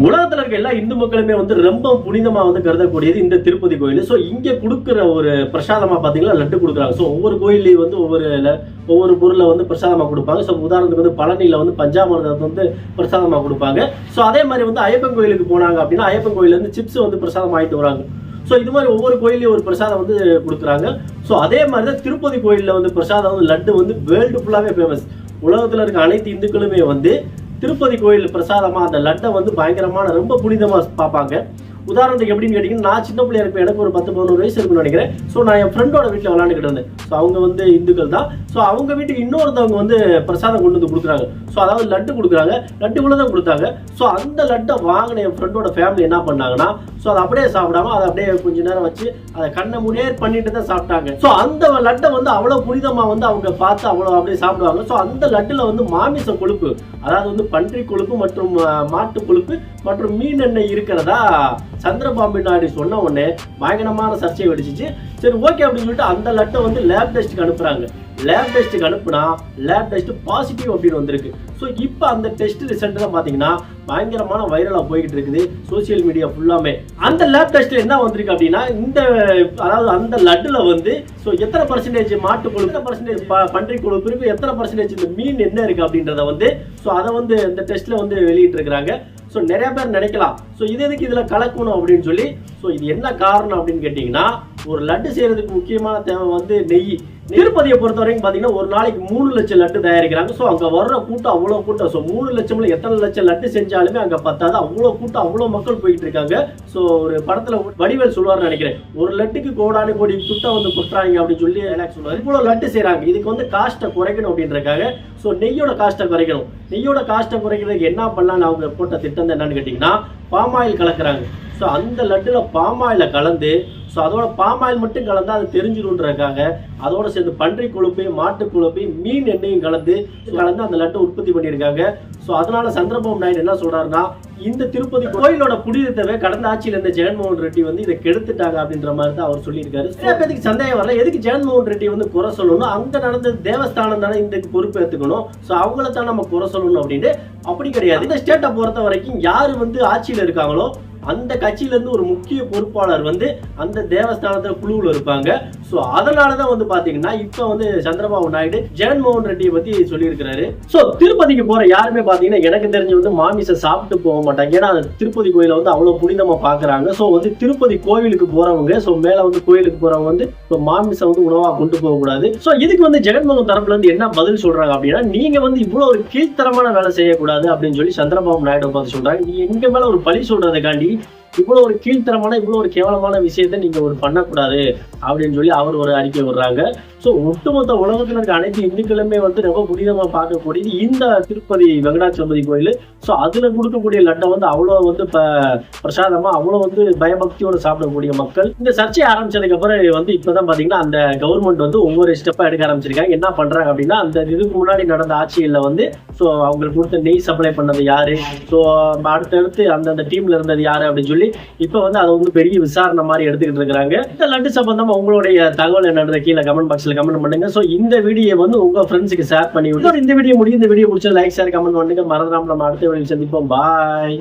உலகத்துல இருக்க எல்லா இந்து மக்களுமே வந்து ரொம்ப புனிதமா வந்து கருதக்கூடியது இந்த திருப்பதி கோயில். ஸோ இங்க கொடுக்குற ஒரு பிரசாதமா பாத்தீங்கன்னா லட்டு கொடுக்குறாங்க. ஸோ ஒவ்வொரு கோயிலையும் வந்து ஒவ்வொரு பொருளை வந்து பிரசாதமா கொடுப்பாங்க. ஸோ உதாரணத்துக்கு வந்து பழனியில வந்து பஞ்சாமிர்தத்தை வந்து பிரசாதமா கொடுப்பாங்க. ஸோ அதே மாதிரி வந்து ஐயப்பன் கோயிலுக்கு போனாங்க அப்படின்னா ஐயப்பன் கோயில இருந்து சிப்ஸ் வந்து பிரசாதம் ஆகிட்டு வராங்க. ஸோ இது மாதிரி ஒவ்வொரு கோயிலையும் ஒரு பிரசாதம் வந்து கொடுக்குறாங்க. ஸோ அதே மாதிரி தான் திருப்பதி கோயிலில் வந்து பிரசாதம் வந்து லட்டு வந்து வேர்ல்டு ஃபுல்லாகவே ஃபேமஸ். உலகத்தில் இருக்க அனைத்து இந்துக்களுமே வந்து திருப்பதி கோயில் பிரசாதமா அந்த லட்டை வந்து பயங்கரமான ரொம்ப புனிதமா பார்ப்பாங்க. உதாரணத்துக்கு எப்படின்னு கேட்டீங்கன்னா, நான் சின்ன பிள்ளையா இருப்பேன், எனக்கு ஒரு 10-11 வயசு இருக்குன்னு நினைக்கிறேன். ஸோ நான் என் ஃப்ரெண்டோட வீட்டில் விளையாண்டுக்கிட்டு இருந்தேன். ஸோ அவங்க வந்து இந்துக்கள் தான். ஸோ அவங்க வீட்டுக்கு இன்னொருத்தவங்க வந்து பிரசாதம் கொண்டு வந்து கொடுக்குறாங்க. ஸோ அதாவது லட்டு கொடுக்குறாங்க, லட்டுக்குள்ள தான் கொடுத்தாங்க. ஸோ அந்த லட்டை வாங்கின என் ஃப்ரெண்டோட ஃபேமிலி என்ன பண்ணாங்கன்னா, ஸோ அதை அப்படியே சாப்பிடாம அதை அப்படியே கொஞ்ச நேரம் வச்சு அதை கண்ணை முன்னேற் பண்ணிட்டு தான் சாப்பிட்டாங்க. ஸோ அந்த லட்டை வந்து அவ்வளோ புனிதமாக வந்து அவங்க பார்த்து அவ்வளோ அப்படியே சாப்பிடுவாங்க. ஸோ அந்த லட்டில் வந்து மாமிச கொழுப்பு, அதாவது வந்து பன்றி கொழுப்பு மற்றும் மாட்டு கொழுப்பு மற்றும் மீன் எண்ணெய் இருக்கிறதா சந்திரபாபு நாயுடு சொன்ன உடனே பயங்கரமான சர்ச்சை வெடிச்சிச்சு. சரி ஓகே அப்படின்னு சொல்லிட்டு அந்த லட்டை வந்து லேப் டெஸ்ட்டுக்கு அனுப்புறாங்க. லேப் டெஸ்ட்டுக்கு அனுப்புனா லேப் டெஸ்ட் பாசிட்டிவ் அப்படின்னு வந்திருக்கு. ஸோ இப்போ அந்த டெஸ்ட் ரிசல்ட் தான் பார்த்தீங்கன்னா பயங்கரமான வைரலாக போய்கிட்டு இருக்குது சோசியல் மீடியா ஃபுல்லாமே. அந்த லேப் டெஸ்ட்ல என்ன வந்திருக்கு அப்படின்னா, அதாவது அந்த லட்டுல வந்து ஸோ எத்தனை பர்சன்டேஜ் மாட்டு கொழுப்பு, எத்தனை பர்சன்டேஜ் பன்றி கொழுப்பு இருக்கு, எத்தனை பர்சன்டேஜ் இந்த மீன் என்ன இருக்கு அப்படின்றத வந்து ஸோ அதை வந்து இந்த டெஸ்ட்ல வந்து வெளியிட்டு இருக்கிறாங்க. ஸோ நிறைய பேர் நினைக்கலாம், ஸோ இது எதுக்கு இதில் கலக்கணும் அப்படின்னு சொல்லி. ஸோ இது என்ன காரணம் அப்படின்னு கேட்டிங்கன்னா, ஒரு லட்டு செய்யறதுக்கு முக்கியமான தேவை வந்து நெய். திருப்பதியை பொறுத்த வரைக்கும் பார்த்தீங்கன்னா ஒரு நாளைக்கு 3 லட்சம் லட்டு தயாரிக்கிறாங்க. ஸோ அங்கே வர்ற கூட்டம் அவ்வளோ கூட்டம். ஸோ 3 லட்சம்ல எத்தனை லட்சம் லட்டு செஞ்சாலுமே அங்கே பத்தாது, அவ்வளோ கூட்டம், அவ்வளோ மக்கள் போயிட்டு இருக்காங்க. ஸோ ஒரு படத்தில் வடிவேல் சொல்லுவார்னு நினைக்கிறேன், ஒரு லட்டுக்கு கோடானு கோடி குட்டம் வந்து கொட்டுறாங்க அப்படின்னு சொல்லி எனக்கு சொல்லுவார். இவ்வளோ லட்டு செய்கிறாங்க, இதுக்கு வந்து காஸ்ட்டை குறைக்கணும் அப்படின்றக்காக. ஸோ நெய்யோட காஸ்ட்டை குறைக்கணும். நெய்யோட காஸ்ட்டை குறைக்கிறதுக்கு என்ன பண்ணலான்னு அவங்க போட்ட திட்டம் தான் என்னன்னு கேட்டிங்கன்னா, பாமாயில் கலக்குறாங்க. ஸோ அந்த லட்டுல பாமாயில கலந்து, ஸோ அதோட பாமாயில் மட்டும் கலந்தா அது தெரிஞ்சிடும்ன்றதுக்காக அதோட சேர்ந்து பன்றி கொழுப்பு, மாட்டு கொழுப்பு, மீன் எண்ணெயும் கலந்து அந்த லட்டை உற்பத்தி பண்ணியிருக்காங்க. ஸோ அதனால சந்திரபாபு நாயுடு என்ன சொல்றாருன்னா, இந்த திருப்பதி கோயிலோட புனிதத்தை கடந்த ஆட்சியில் இருந்த ஜெகன்மோகன் ரெட்டி வந்து இதை கெடுத்துட்டாங்க அப்படின்ற மாதிரி தான் அவர் சொல்லியிருக்காரு. சில பேருக்கு சந்தேகம் வரல, எதுக்கு ஜெகன்மோகன் ரெட்டி வந்து குறை சொல்லணும், அங்க நடந்த தேவஸ்தானம் தானே இந்த பொறுப்பு எடுத்துக்கணும், ஸோ அவங்கள தான் நம்ம குறை சொல்லணும் அப்படின்னு. அப்படி கிடையாது. இந்த ஸ்டேட்டை பொறுத்த வரைக்கும் யாரு வந்து ஆட்சியில் இருக்காங்களோ அந்த கட்சியில இருந்து ஒரு முக்கிய பொறுப்பாளர் வந்து அந்த தேவஸ்தானத்துல குழுவில் இருப்பாங்க. ஸோ அதனாலதான் வந்து பாத்தீங்கன்னா இப்ப வந்து சந்திரபாபு நாயுடு ஜெகன்மோகன் ரெட்டியை பத்தி சொல்லியிருக்கிறாரு. ஸோ திருப்பதிக்கு போற யாருமே பாத்தீங்கன்னா எனக்கு தெரிஞ்சு வந்து மாமிசம் சாப்பிட்டு போக மாட்டாங்க. ஏன்னா திருப்பதி கோயிலை வந்து அவ்வளவு புனிதமா பாக்குறாங்க. ஸோ வந்து திருப்பதி கோவிலுக்கு போறவங்க, ஸோ மேல வந்து கோயிலுக்கு போறவங்க வந்து மாமிசம் வந்து உணவா கொண்டு போக கூடாது. ஸோ இதுக்கு வந்து ஜெகன்மோகன் தரப்புல இருந்து என்ன பதில் சொல்றாங்க அப்படின்னா, நீங்க வந்து இவ்வளவு ஒரு கீழ்த்தரமான வேலை செய்யக்கூடாது அப்படின்னு சொல்லி சந்திரபாபு நாயுடு பார்த்து சொல்றாங்க. நீ எங்க மேல ஒரு பழி சொல்றதுக்காண்டி இவ்வளவு ஒரு கீழ்த்தரமான, இவ்வளவு ஒரு கேவலமான விஷயத்தை நீங்க ஒரு பண்ணக்கூடாது அப்படின்னு சொல்லி அவர் ஒரு அறிக்கை விடுறாங்க. ஸோ ஒட்டுமொத்த உலகத்தில் இருக்க அனைத்து இந்துக்களுமே வந்து ரொம்ப புனிதமா பார்க்கக்கூடியது இந்த திருப்பதி வெங்கடாச்சலபதி கோயில். ஸோ அதுல கொடுக்கக்கூடிய லட்டை வந்து அவ்வளோ வந்து பிரசாதமா அவ்வளோ வந்து பயபக்தியோட சாப்பிடக்கூடிய மக்கள். இந்த சர்ச்சை ஆரம்பிச்சதுக்கு அப்புறம் வந்து இப்பதான் பாத்தீங்கன்னா அந்த கவர்மெண்ட் வந்து ஒவ்வொரு ஸ்டெப்பா எடுக்க ஆரம்பிச்சிருக்காங்க. என்ன பண்றாங்க அப்படின்னா, அந்த இதுக்கு முன்னாடி நடந்த ஆட்சியில் வந்து ஸோ அவங்களுக்கு கொடுத்த நெய் சப்ளை பண்ணது யாரு, ஸோ அடுத்தடுத்து அந்த டீம்ல இருந்தது யாரு அப்படின்னு சொல்லி இப்ப வந்து அதை வந்து பெரிய விசாரணை மாதிரி எடுத்துக்கிட்டு இருக்காங்க. இந்த லட்டு சம்பந்தமா உங்களுடைய தகவல் என்னன்றத கீழே கமெண்ட் பாக்ஸ்ல கமெண்ட் பண்ணுங்க. சோ இந்த வீடியோ வந்து உங்க ஃப்ரெண்ட்ஸுக்கு ஷேர் பண்ணி விடுங்க. இந்த வீடியோ முடியும். இந்த வீடியோ பிடிச்ச லைக், ஷேர், கமெண்ட் பண்ணுங்க. மறந்துடாம நம்ம அடுத்த வீடியோ சந்திப்போம். பாய்.